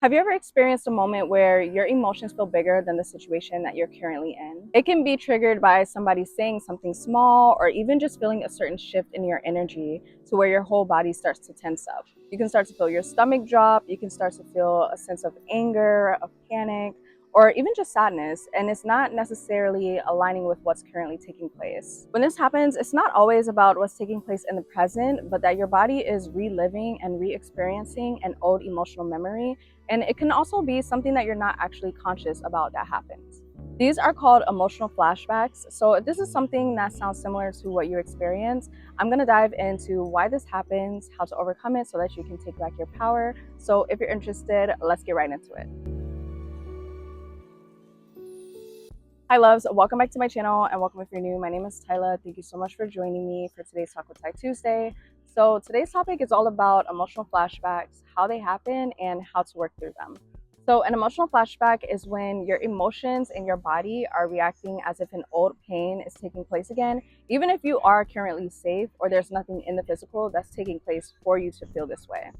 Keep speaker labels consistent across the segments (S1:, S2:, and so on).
S1: Have you ever experienced a moment where your emotions feel bigger than the situation that you're currently in? It can be triggered by somebody saying something small or even just feeling a certain shift in your energy to where your whole body starts to tense up. You can start to feel your stomach drop, you can start to feel a sense of anger, of panic, or even just sadness, and it's not necessarily aligning with what's currently taking place. When this happens, it's not always about what's taking place in the present, but that your body is reliving and re-experiencing an old emotional memory, and it can also be something that you're not actually conscious about that happens. These are called emotional flashbacks. So if this is something that sounds similar to what you experience, I'm going to dive into why this happens, how to overcome it so that you can take back your power. So if you're interested, let's get right into it. Hi loves, welcome back to my channel and welcome if you're new. My name is Tyla. Thank you so much for joining me for today's Talk with Ty Tuesday. So today's topic is all about emotional flashbacks, how they happen and how to work through them. So an emotional flashback is when your emotions and your body are reacting as if an old pain is taking place again, even if you are currently safe or there's nothing in the physical that's taking place for you to feel this way.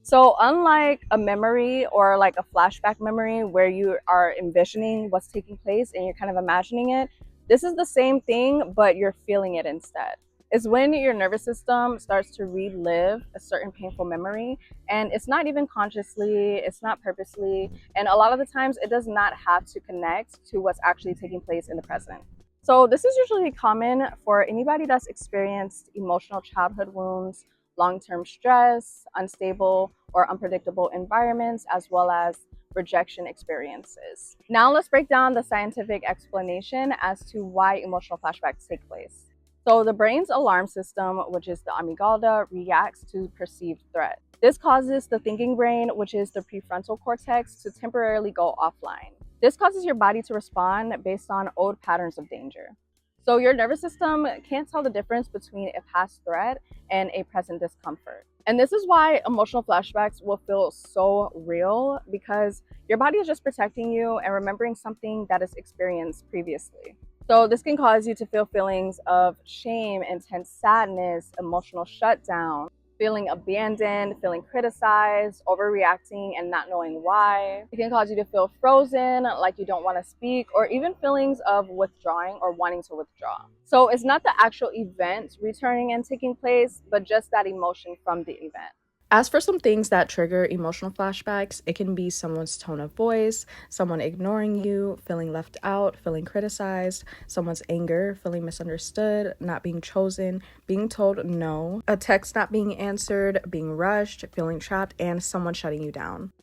S1: So unlike a memory or like a flashback memory where you are envisioning what's taking place and you're kind of imagining it, this is the same thing, but you're feeling it instead. It's when your nervous system starts to relive a certain painful memory, and it's not even consciously, it's not purposely, and a lot of the times it does not have to connect to what's actually taking place in the present. So this is usually common for anybody that's experienced emotional childhood wounds, long-term stress, unstable or unpredictable environments, as well as rejection experiences. Now let's break down the scientific explanation as to why emotional flashbacks take place. So the brain's alarm system, which is the amygdala, reacts to perceived threat. This causes the thinking brain, which is the prefrontal cortex, to temporarily go offline. This causes your body to respond based on old patterns of danger. So your nervous system can't tell the difference between a past threat and a present discomfort. And this is why emotional flashbacks will feel so real, because your body is just protecting you and remembering something that is experienced previously. So this can cause you to feel feelings of shame, intense sadness, emotional shutdown, feeling abandoned, feeling criticized, overreacting and not knowing why. It can cause you to feel frozen, like you don't want to speak, or even feelings of withdrawing or wanting to withdraw. So it's not the actual event returning and taking place, but just that emotion from the event. As for some things that trigger emotional flashbacks, it can be someone's tone of voice, someone ignoring you, feeling left out, feeling criticized, someone's anger, feeling misunderstood, not being chosen, being told no, a text not being answered, being rushed, feeling trapped, and someone shutting you down.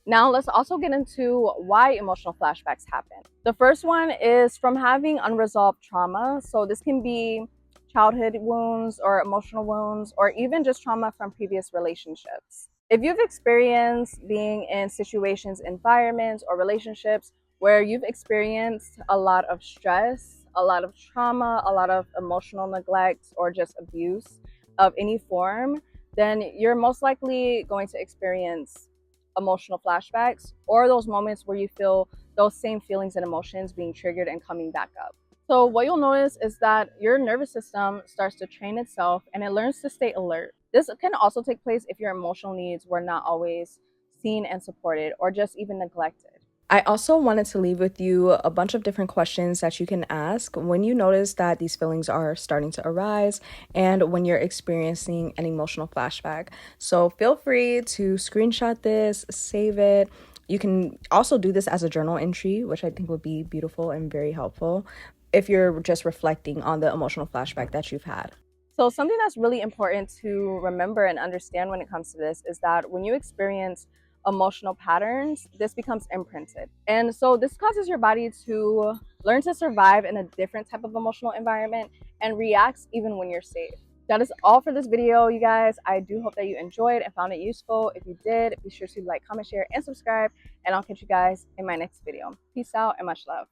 S1: Now let's also get into why emotional flashbacks happen. The first one is from having unresolved trauma. So this can be childhood wounds or emotional wounds, or even just trauma from previous relationships. If you've experienced being in situations, environments, or relationships where you've experienced a lot of stress, a lot of trauma, a lot of emotional neglect, or just abuse of any form, then you're most likely going to experience emotional flashbacks, or those moments where you feel those same feelings and emotions being triggered and coming back up. So what you'll notice is that your nervous system starts to train itself and it learns to stay alert. This can also take place if your emotional needs were not always seen and supported, or just even neglected. I also wanted to leave with you a bunch of different questions that you can ask when you notice that these feelings are starting to arise and when you're experiencing an emotional flashback. So feel free to screenshot this, save it. You can also do this as a journal entry, which I think would be beautiful and very helpful if you're just reflecting on the emotional flashback that you've had. So something that's really important to remember and understand when it comes to this is that when you experience emotional patterns, this becomes imprinted. And so this causes your body to learn to survive in a different type of emotional environment and reacts even when you're safe. That is all for this video, you guys. I do hope that you enjoyed and found it useful. If you did, be sure to like, comment, share, and subscribe, and I'll catch you guys in my next video. Peace out and much love.